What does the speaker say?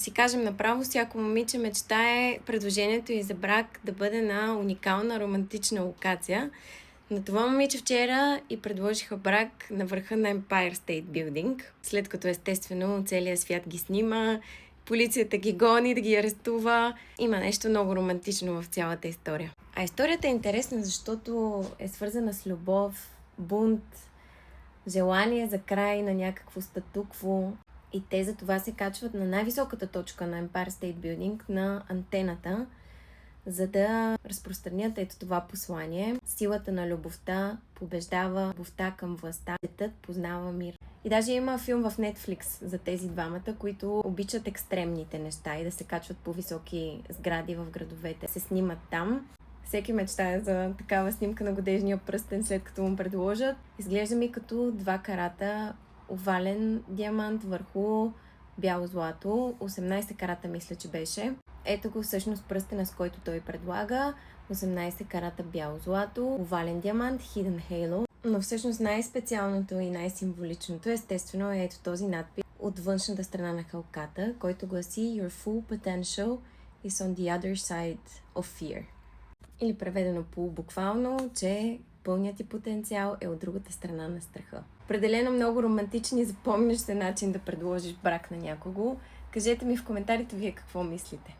Си кажем направо, всяко момиче мечтае предложението ѝ за брак да бъде на уникална романтична локация. На това момиче вчера и предложиха брак на върха на Empire State Building, след като естествено целият свят ги снима, полицията ги гони да ги арестува. Има нещо много романтично в цялата история. А историята е интересна, защото е свързана с любов, бунт, желание за край на някакво статукво. И те за това се качват на най-високата точка на Empire State Building, на антената, за да разпространят ето това послание. Силата на любовта побеждава любовта към властта. Детът познава мир. И даже има филм в Netflix за тези двамата, които обичат екстремните неща и да се качват по високи сгради в градовете. Се снимат там. Всеки мечтае за такава снимка на годежния пръстен, след като му предложат. Изглежда ми като 2 карата овален диамант върху бяло злато. 18 карата мисля, че беше. Ето го всъщност пръстена, с който той предлага. 18 карата бяло злато, овален диамант, Hidden Halo. Но всъщност най-специалното и най-символичното естествено е ето този надпис от външната страна на халката, който гласи Your full potential is on the other side of fear. Или преведено полубуквално, че пълният ти потенциал е от другата страна на страха. Определено много романтичен и запомнящ се начин да предложиш брак на някого. Кажете ми в коментарите вие какво мислите.